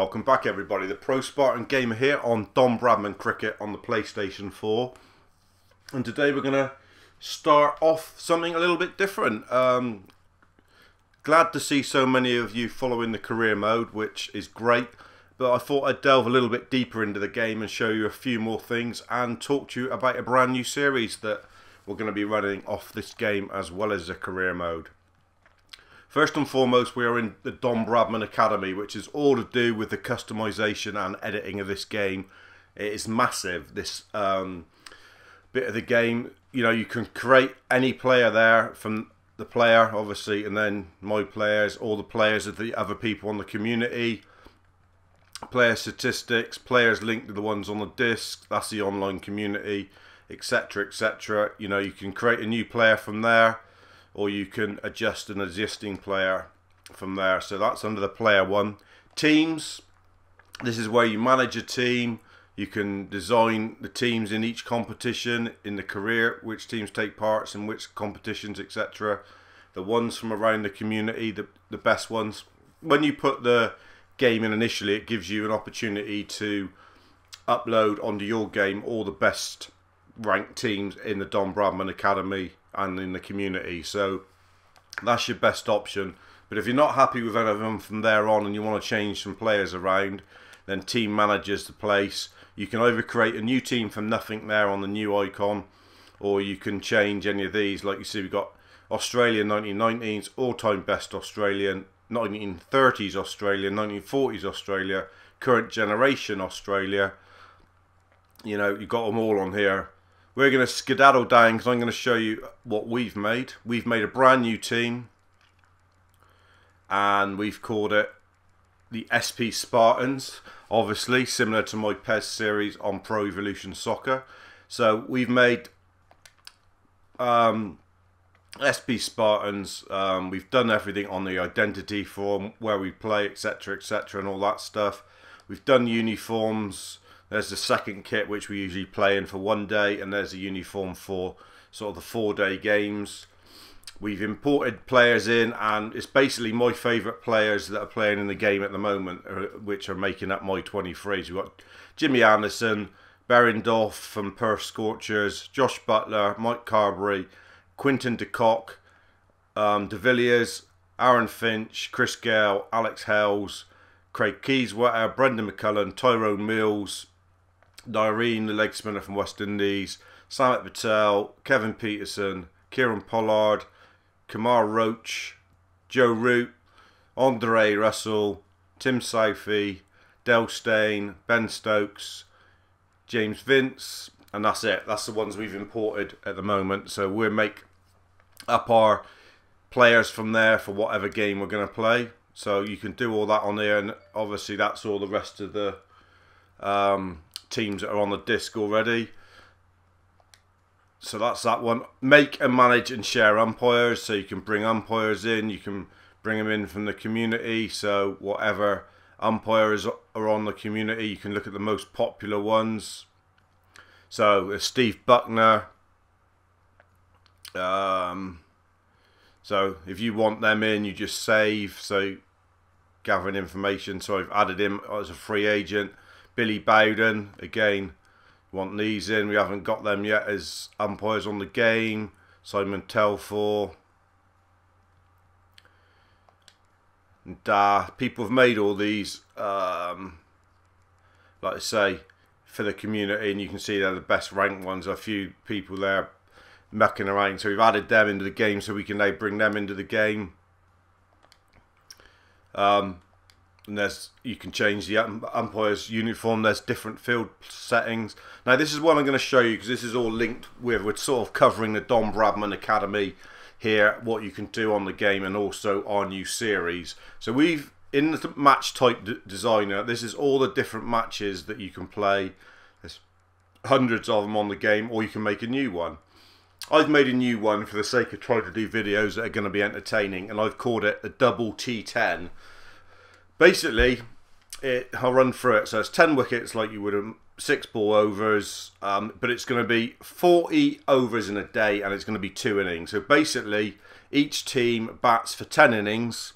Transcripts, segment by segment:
welcome back everybody. The Pro Spartan Gamer here on Don Bradman Cricket on the PlayStation 4. And today we're going to start off something a little bit different. Glad to see so many of you following the career mode, which is great. But I thought I'd delve a little bit deeper into the game and show you a few more things and talk to you about a brand new series that we're going to be running off this game as well as the career mode. First and foremost, we are in the Don Bradman Academy, which is all to do with the customization and editing of this game. It is massive, this bit of the game. You know, you can create any player there from the player, obviously, and then my players, all the players of the other people on the community, player statistics, players linked to the ones on the disc, that's the online community, etc, etc. You know, you can create a new player from there, or you can adjust an existing player from there. So that's under the player one. Teams, this is where you manage a team. You can design the teams in each competition, in the career, which teams take parts in which competitions, etc. The ones from around the community, the best ones. When you put the game in initially, it gives you an opportunity to upload onto your game all the best ranked teams in the Don Bradman Academy and in the community. So that's your best option. But if you're not happy with any of them from there on and you want to change some players around, then team managers the place. You can either create a new team from nothing there on the new icon, or you can change any of these. Like you see, we've got Australia 1919s, all-time best Australian, 1930s Australia, 1940s Australia, current generation Australia. You know, you've got them all on here. We're going to skedaddle down because I'm going to show you what we've made. We've made a brand new team, and we've called it the SP Spartans, obviously similar to my PES series on Pro Evolution Soccer. So we've made SP Spartans. We've done everything on the identity form, where we play, etc, etc, and all that stuff. We've done uniforms. There's the second kit, which we usually play in for one day, and there's a uniform for sort of the 4-day games. We've imported players in, and it's basically my favourite players that are playing in the game at the moment, which are making up my 23s. We've got Jimmy Anderson, Berendorf from Perth Scorchers, Josh Butler, Mike Carberry, Quinton de Kock, De Villiers, Aaron Finch, Chris Gale, Alex Hells, Craig Keyswetter, Brendan McCullen, Tyrone Mills, Dyrene, the leg spinner from West Indies, Samet Patel, Kevin Peterson, Kieran Pollard, Kamar Roach, Joe Root, Andre Russell, Tim Southey, Del Steyn, Ben Stokes, James Vince, and that's it. That's the ones we've imported at the moment. So we'll make up our players from there for whatever game we're going to play. So you can do all that on there, and obviously that's all the rest of the teams that are on the disc already. So that's that one. Make and manage and share umpires. So you can bring umpires in. You can bring them in from the community. So whatever umpires are on the community, you can look at the most popular ones. So Steve Buckner. So if you want them in, you just save. So gathering information. So I've added him as a free agent. Billy Bowden, again, want these in. We haven't got them yet as umpires on the game. Simon Telfor. And people have made all these, like I say, for the community, and you can see they're the best ranked ones. A few people there mucking around, so we've added them into the game so we can now bring them into the game. And there's, you can change the umpire's uniform. There's different field settings. Now this is what I'm going to show you, because this is all linked with, we're sort of covering the Don Bradman Academy here, what you can do on the game, and also our new series. So we've, in the match type designer, this is all the different matches that you can play. There's hundreds of them on the game, or you can make a new one. I've made a new one for the sake of trying to do videos that are going to be entertaining, and I've called it the Double T10. Basically, I'll run through it. So it's 10 wickets like you would 6 ball overs, but it's going to be 40 overs in a day, and it's going to be 2 innings. So basically, each team bats for 10 innings,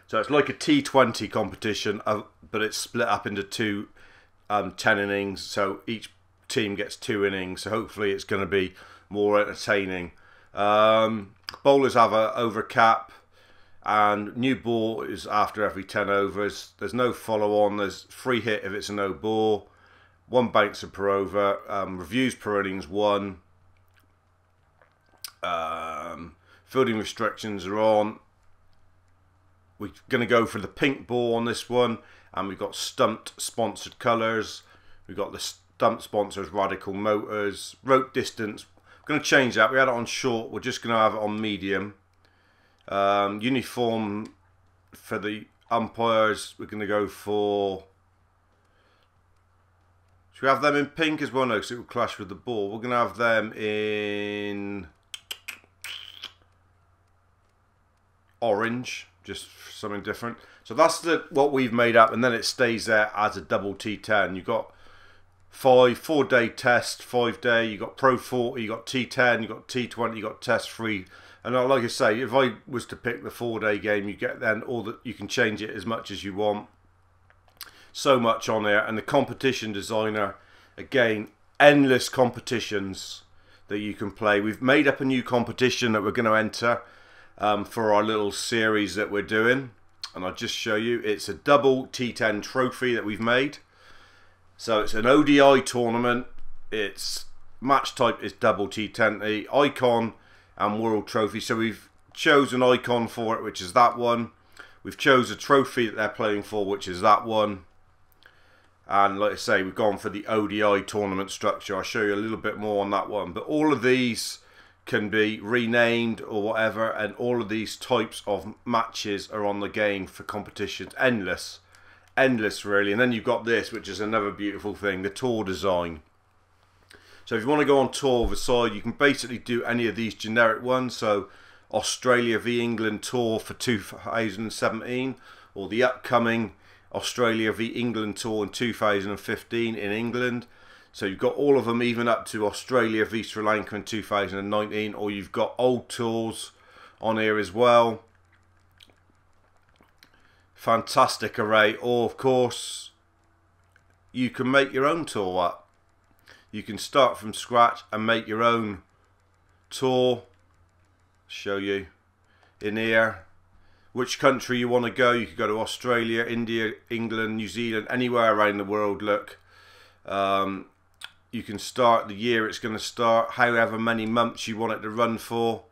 So it's like a T20 competition, but it's split up into two 10 innings. So each team gets 2 innings. So hopefully it's going to be more entertaining. Bowlers have a over cap, and new ball is after every 10 overs. There's no follow on. There's free hit if it's a no ball. 1 bouncer per over. Reviews per innings 1. Fielding restrictions are on. We're going to go for the pink ball on this one, and we've got stumped sponsored colours. We've got the stumped sponsors Radical Motors. Rope distance, we're going to change that. We had it on short, we're just going to have it on medium. Uniform for the umpires, we're going to go for... Should we have them in pink as well? No, because it will clash with the ball. We're going to have them in orange. Just something different. So that's what we've made up, and then it stays there as a double T10. You've got 4-day test, 5-day. You got Pro 40, you got T10, you got T20, you got test free. And like I say, if I was to pick the 4-day game, you get then all that. You can change it as much as you want. So much on there, and the competition designer, again, endless competitions that you can play. We've made up a new competition that we're going to enter. For our little series that we're doing, and I'll just show you. It's a double T10 trophy that we've made. So it's an ODI tournament. Its match type is double T20, icon and world trophy. So we've chosen icon for it, which is that one. We've chosen a trophy that they're playing for, which is that one. And like I say, we've gone for the ODI tournament structure. I'll show you a little bit more on that one. But all of these can be renamed or whatever, and all of these types of matches are on the game for competitions. Endless really. And then you've got this, which is another beautiful thing, the tour design. So if you want to go on tour the side, you can basically do any of these generic ones. So Australia v England tour for 2017, or the upcoming Australia v England tour in 2015 in England. So you've got all of them, even up to Australia v Sri Lanka in 2019, or you've got old tours on here as well. Fantastic array. Or of course, you can make your own tour up. You can start from scratch and make your own tour. Show you in here which country you want to go. You could go to Australia, India, England, New Zealand, anywhere around the world. Look. You can start the year it's going to start, however many months you want it to run for.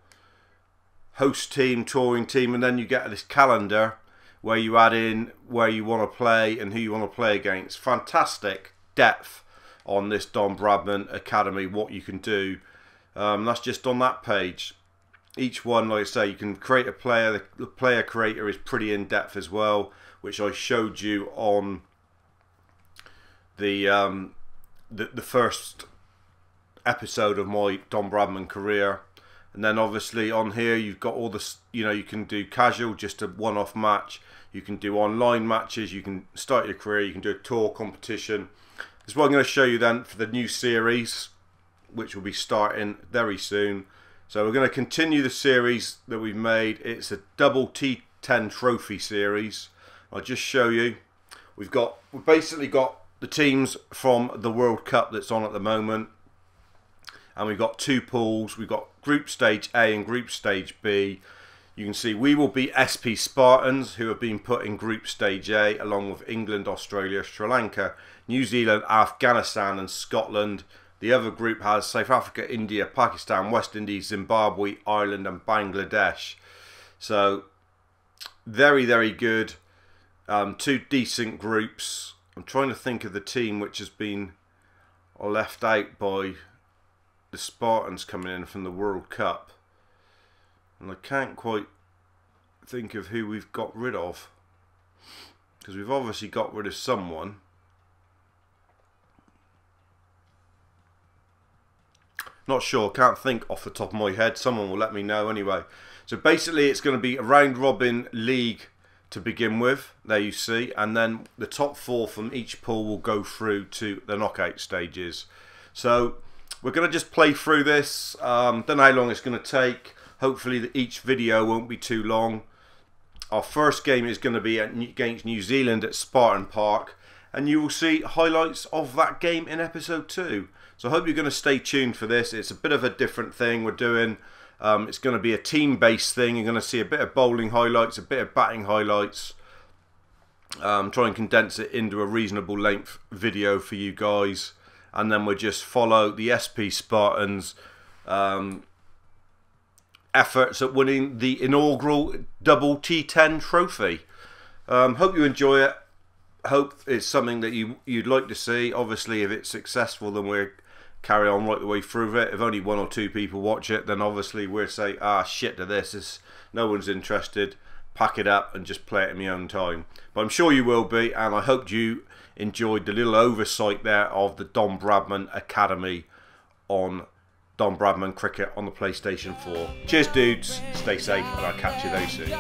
Host team, touring team, and then you get this calendar where you add in where you want to play and who you want to play against. Fantastic depth on this Don Bradman Academy, what you can do. That's just on that page. Each one, like I say, you can create a player. The player creator is pretty in depth as well, which I showed you on the first episode of my Don Bradman career. And then obviously on here you've got all this, you can do casual, just a one-off match. You can do online matches, you can start your career, you can do a tour competition. This is what I'm going to show you then for the new series, which will be starting very soon. So we're going to continue the series that we've made. It's a double T10 trophy series. I'll just show you. We've basically got the teams from the World Cup that's on at the moment, and we've got 2 pools. We've got Group Stage A and Group Stage B. You can see we will be SP Spartans, who have been put in Group Stage A, along with England, Australia, Sri Lanka, New Zealand, Afghanistan and Scotland. The other group has South Africa, India, Pakistan, West Indies, Zimbabwe, Ireland and Bangladesh. So very, very good. 2 decent groups. I'm trying to think of the team which has been left out by the Spartans coming in from the World Cup. And I can't quite think of who we've got rid of. Because we've obviously got rid of someone. Not sure, can't think off the top of my head. Someone will let me know anyway. So basically it's going to be a round robin league to begin with, there you see, and then the top 4 from each pool will go through to the knockout stages. So we're going to just play through this. Don't know how long it's going to take. Hopefully each video won't be too long. Our first game is going to be against New Zealand at Spartan Park, and you will see highlights of that game in episode 2. So I hope you're going to stay tuned for this. It's a bit of a different thing we're doing. It's going to be a team-based thing. You're going to see a bit of bowling highlights, a bit of batting highlights. Try and condense it into a reasonable length video for you guys, and then we'll just follow the SP Spartans efforts at winning the inaugural double T10 trophy. Hope you enjoy it. Hope it's something that you'd like to see. Obviously, if it's successful, then we'll carry on right the way through it. If only 1 or 2 people watch it, then obviously we'll say, ah, shit to this. No one's interested. Pack it up and just play it in my own time. But I'm sure you will be, and I hope you enjoyed the little oversight there of the Don Bradman Academy on Don Bradman Cricket on the PlayStation 4. Cheers dudes, stay safe, and I'll catch you very soon.